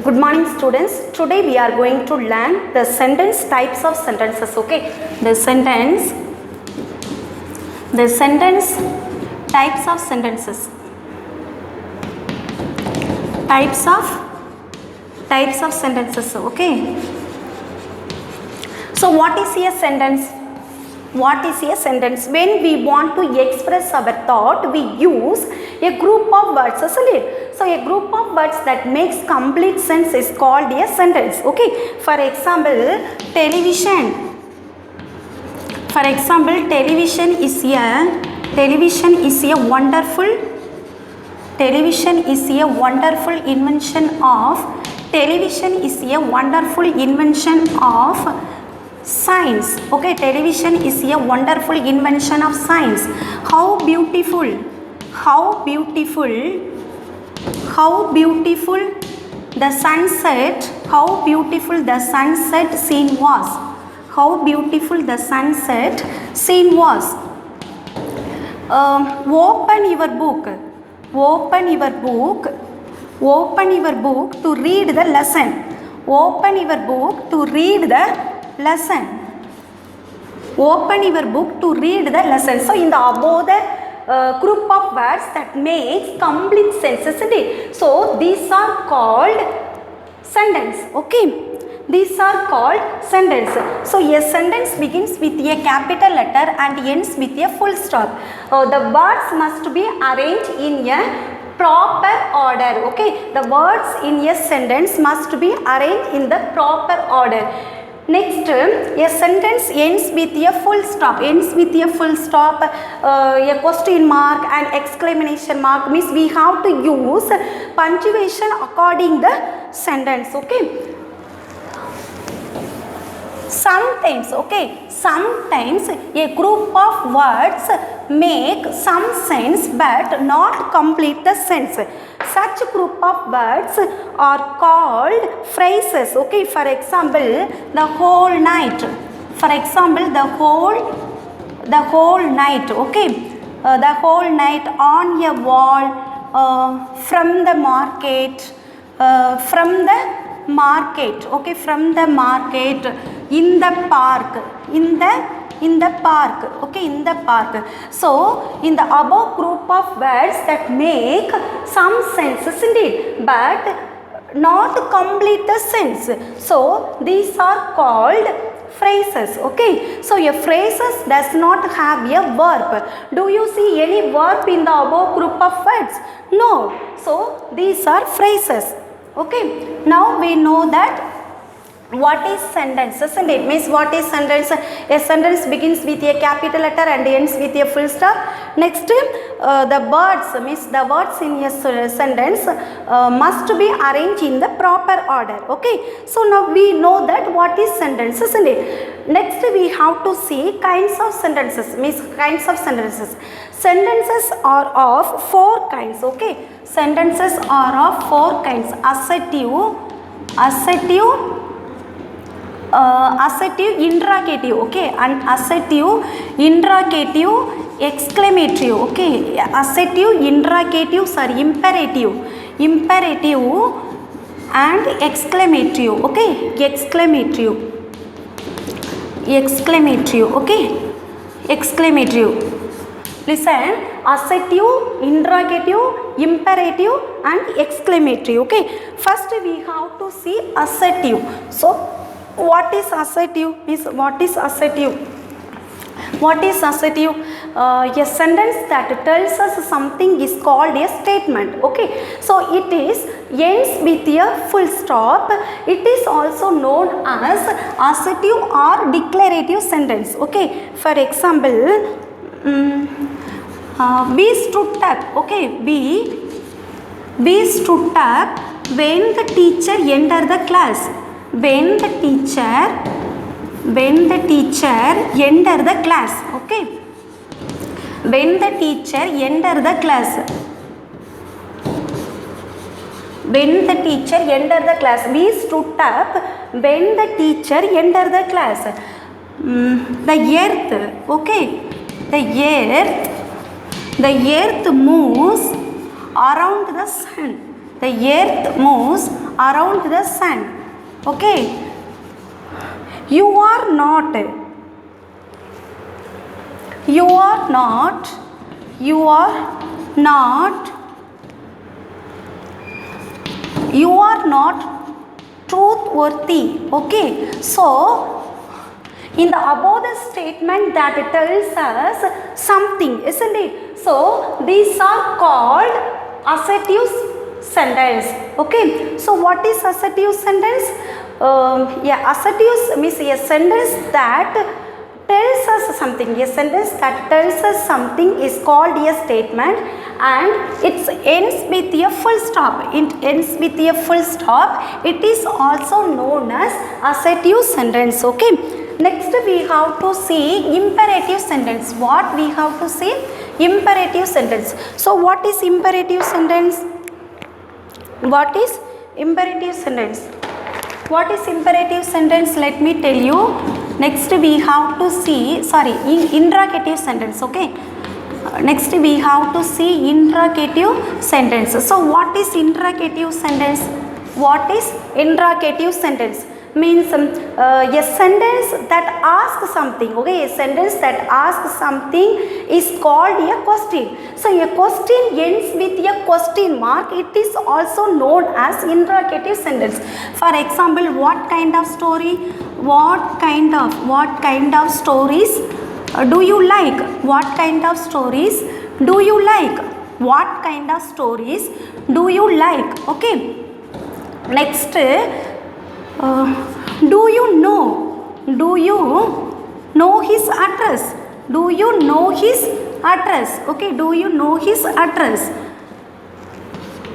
Good morning students. Today we are going to learn the sentence types of sentences. Okay, the sentence types of sentences. Types of sentences. Okay, so what is a sentence? What is a sentence? When we want to express our thought, we use a group of words, isn't it? So a group of words that makes complete sense is called a sentence. Okay, for example, television. For example, television is a wonderful invention of science. Okay, television is a wonderful invention of science. How beautiful the sunset scene was. Open your book to read the lesson. Open your book to read the lesson. So in the above the group of words that makes complete sense, isn't it? So these are called sentence. Okay, these are called sentence. So a sentence begins with a capital letter and ends with a full stop. The words must be arranged in a proper order. Okay, the words in a sentence must be arranged in the proper order. Next, a sentence ends with a full stop. A question mark and exclamation mark means we have to use punctuation according the sentence. Okay. Sometimes a group of words make some sense but not complete the sense. Such group of words are called phrases. Okay, for example, the whole night. Okay, the whole night, on a wall, from the market, okay, from the market, in the park, okay, in the park. So in the above group of words that make some sense, isn't it, but not complete the sense, so these are called phrases. Okay, so a phrases does not have a verb. Do you see any verb in the above group of words? No. So these are phrases. Okay, now we know that what is sentence, isn't it? Means what is sentence? A sentence begins with a capital letter and ends with a full stop. Next, the words in a sentence must be arranged in the proper order. Okay, so now we know that what is sentence, isn't it? Next, we have to see kinds of sentences. Sentences are of four kinds. Okay, sentences are of four kinds: assertive, interrogative, okay, and assertive, interrogative, exclamative. Okay, assertive, interrogative, imperative and exclamative. Okay, exclamative. Listen, assertive, interrogative, imperative and exclamatory. Okay, first we have to see assertive. So what is assertive? A sentence that tells us something is called a statement. Okay, so it ends with a full stop. It is also known as assertive or declarative sentence. Okay, for example, we stood up. Okay, we stood up when the teacher entered the class. When the teacher entered the class. Okay, when the teacher entered the class. We stood up when the teacher entered the class. The earth. Okay, the earth moves around the sun. The earth moves around the sun. Okay, you are not, you are not, you are not, you are not truthworthy. Okay, so in the above the statement that tells us something, isn't it? So these are called assertive sentence. Okay, so what is assertive sentence? Yeah, assertive means a sentence that tells us something. A sentence that tells us something is called a statement, and it ends with a full stop. It ends with a full stop. It is also known as assertive sentence. Okay, next we have to see imperative sentence. What we have to see? Imperative sentence. So what is imperative sentence? What is imperative sentence? What is imperative sentence? Let me tell you. Next we have to see, sorry, interrogative sentence. Okay, next we have to see interrogative sentence. So what is interrogative sentence? What is interrogative sentence? Means a sentence that asks something. Okay, a sentence that asks something is called a question. So a question ends with a question mark. It is also known as interrogative sentence. For example, what kind of story? What kind of stories do you like? What kind of stories do you like? What kind of stories do you like? Okay, next, do you know his address? Do you know his address? Okay, do you know his address?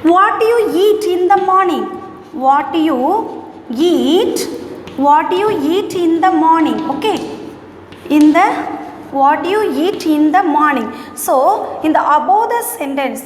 What do you eat in the morning? What do you eat? What do you eat in the morning? Okay, in the what do you eat in the morning? So in the above the sentence,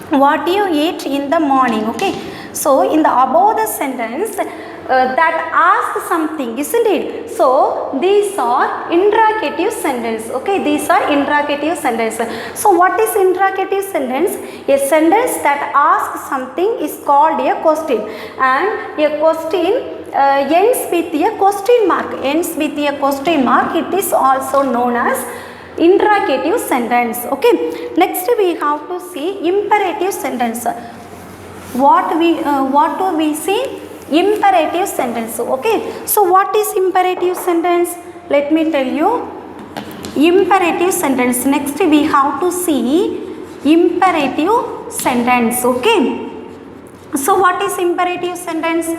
what do you eat in the morning? Okay, so in the above the sentence that asks something, isn't it? So these are interrogative sentence. Okay, these are interrogative sentence. So what is interrogative sentence? A sentence that asks something is called a question, and a question ends with a question mark. Ends with a question mark. It is also known as interrogative sentence. Okay, next we have to see imperative sentence. What do we see? Imperative sentence. Okay, so what is imperative sentence? Let me tell you. Imperative sentence. Next we have to see imperative sentence. Okay, so what is imperative sentence?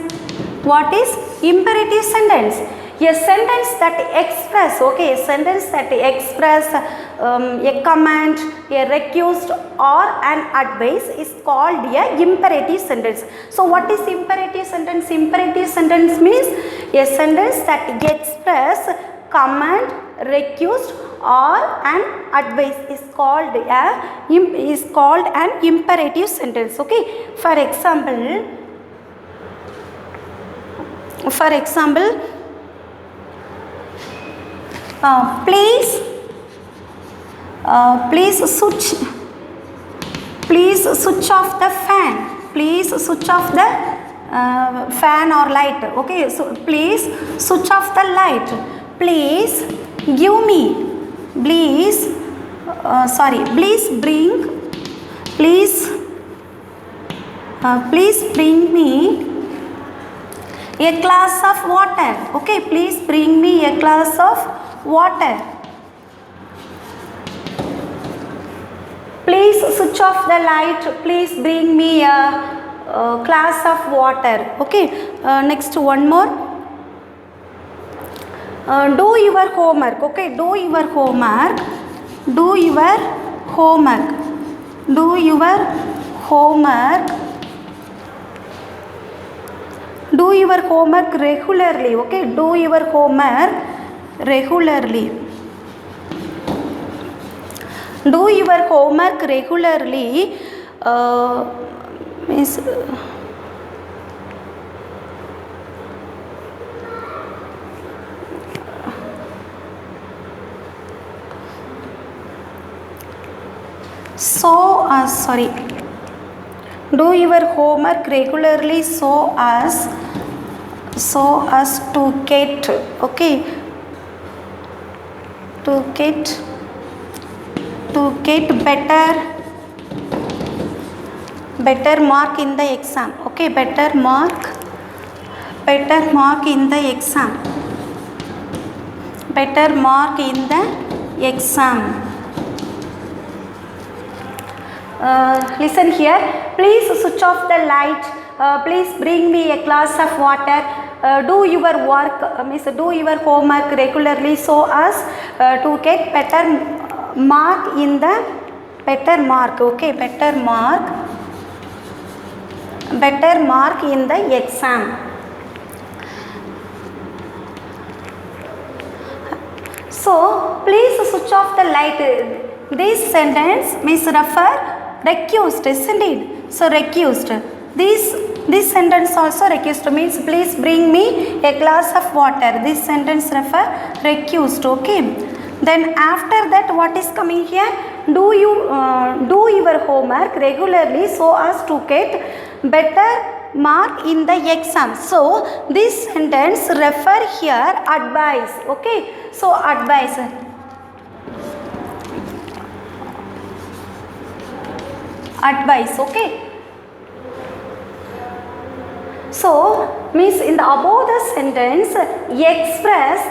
What is imperative sentence? A sentence that express, okay, a sentence that express a command, a request or an advice is called a imperative sentence. So what is imperative sentence? Imperative sentence means a sentence that express command, request or an advice is called an imperative sentence. Okay, for example, please switch off the fan. Please switch off the fan or light. Okay, so please switch off the light. Please give me, please bring me a glass of water. Okay, please bring me a glass of water. Please switch off the light. Please bring me a glass of water. Okay, next one more. Do your homework. Okay, do your homework. Do your homework. Do your homework. Do your homework regularly. Okay, do your homework regularly. Do your homework regularly means Do your homework regularly so as to get, okay, to get better mark in the exam, okay, better mark in the exam, better mark in the exam. Listen here, please switch off the light, please bring me a glass of water, do your work, do your homework regularly so as to get better mark in the okay, better mark in the exam. So please switch off the light. This sentence means recused, isn't it? So recused. This sentence also recused means please bring me a glass of water. This sentence recused, okay. Then after that, what is coming here? Do your homework regularly so as to get better mark in the exam. So this sentence refer here advice, okay. So advice, okay. So means in the above the sentence, express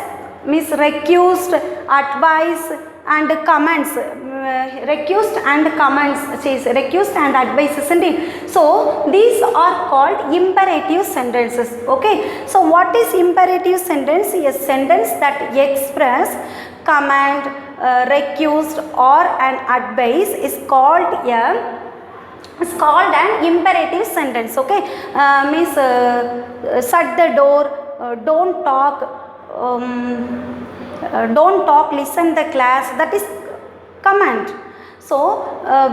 means recused, advice and comments, recused and advice, isn't it? So these are called imperative sentences, okay. So what is imperative sentence? A sentence that express, command, recused or an advice is called an imperative sentence, okay. Means shut the door, don't talk, listen the class, that is command. So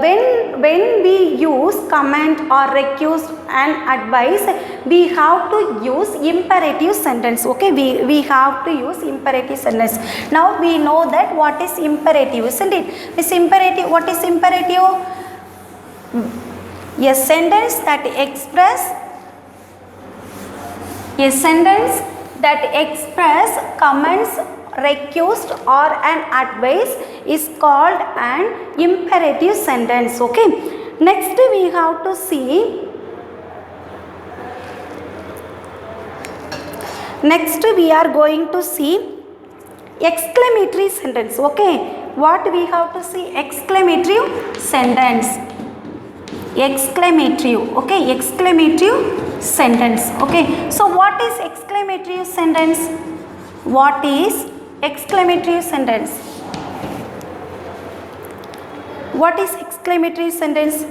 when we use command or recused and advice, we have to use imperative sentence, okay. We have to use imperative sentence. Now we know that what is imperative, isn't it? This imperative, what is imperative? A sentence that express comments, recused or an advice is called an imperative sentence, okay. Next we have to see, next we are going to see exclamatory sentence, okay. What we have to see? Exclamative sentence, exclamative, okay, exclamative sentence, okay. So what is exclamative sentence? What is exclamatory sentence? What is exclamatory sentence?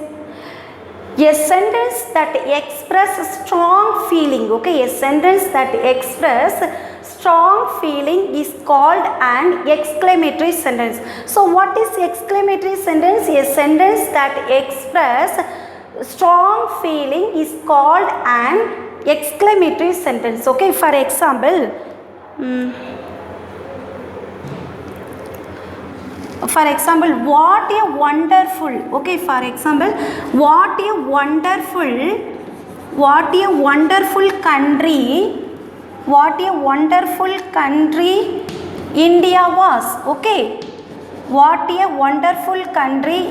A sentence that expresses strong feeling, okay. A sentence that expresses strong feeling is called an exclamatory sentence. So what is exclamatory sentence? A sentence that expresses strong feeling is called an exclamatory sentence, okay. For example, what a wonderful, okay. For example, what a wonderful country India was, okay. What a wonderful country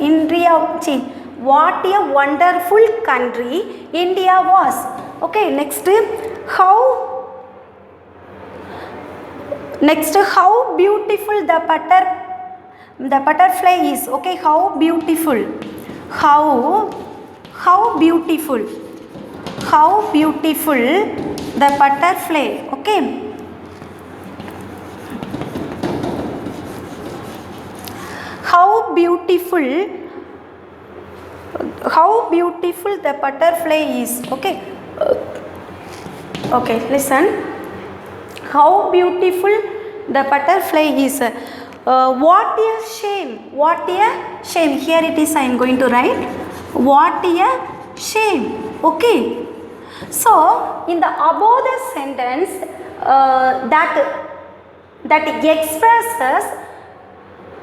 India was, okay. Next, how beautiful the butterfly is, okay. How beautiful the butterfly, okay. How beautiful the butterfly is, okay. Okay, listen. How beautiful the butterfly is. What a shame. Here it is, I am going to write. What a shame. Okay. So in the above the sentence that expresses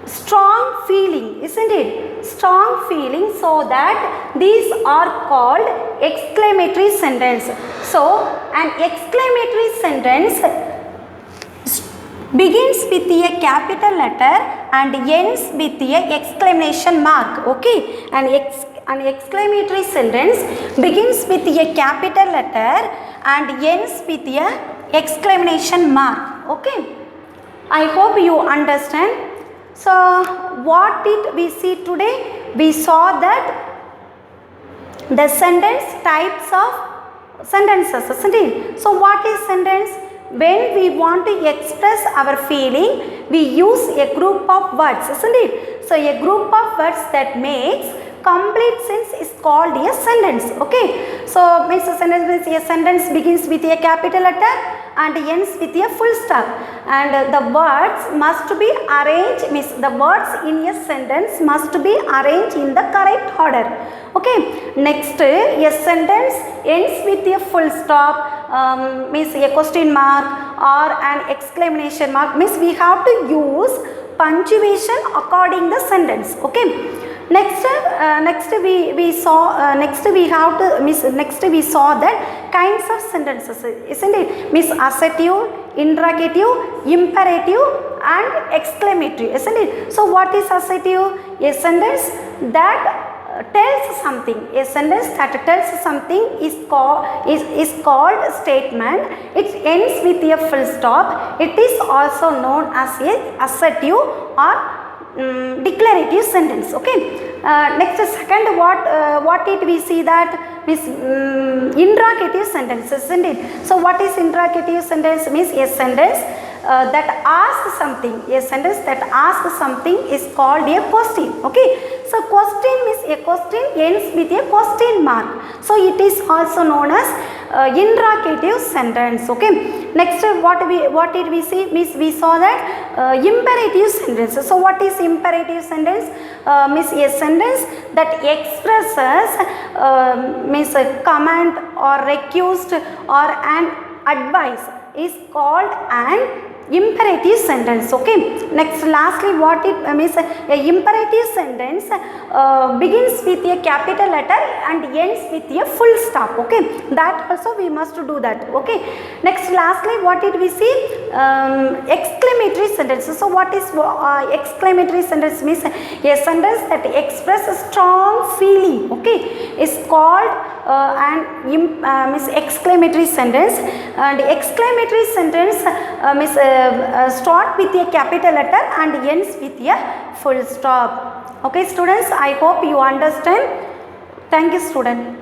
strong feeling, isn't it? Strong feeling, so that these are called exclamatory sentence. So an exclamatory sentence begins with a capital letter and ends with a exclamation mark. Okay, an exclamatory sentence begins with a capital letter and ends with a exclamation mark. Okay, I hope you understand. So what did we see today? We saw that the sentence types of sentences, isn't it? So what is sentence? When we want to express our feeling, we use a group of words, isn't it? So a group of words that makes complete sense is called a sentence. Okay, so means a sentence begins with a capital letter and ends with a full stop, and the words must be arranged, means the words in a sentence must be arranged in the correct order. Okay, next a sentence ends with a full stop, means a question mark or an exclamation mark, means we have to use punctuation according the sentence. Okay, next we saw we saw that kinds of sentences, isn't it? Means assertive, interrogative, imperative and exclamatory, isn't it? So what is assertive? A sentence that tells something. A sentence that tells something is called statement. It ends with a full stop. It is also known as a assertive or declarative sentence. Okay, next second, what did we see? That means interrogative sentence, isn't it? So what is interrogative sentence? Means a sentence that asks something. A sentence that asks something is called a question. Okay, so question means a question ends with a question mark, so it is also known as interrogative sentence. Okay, next what did we see? Means we saw that imperative sentence. So what is imperative sentence? Means a sentence that expresses means a command or request or an advice is called an imperative sentence. Okay, next lastly, what it means, a imperative sentence begins with a capital letter and ends with a full stop. Okay, that also we must do that. Okay, next lastly, what did we see? Exclamatory sentences. So what is exclamatory sentence? Means a sentence that expresses strong feeling. Okay, is called means exclamatory sentence, and exclamatory sentence means start with a capital letter and ends with a full stop. Okay students, I hope you understand. Thank you student.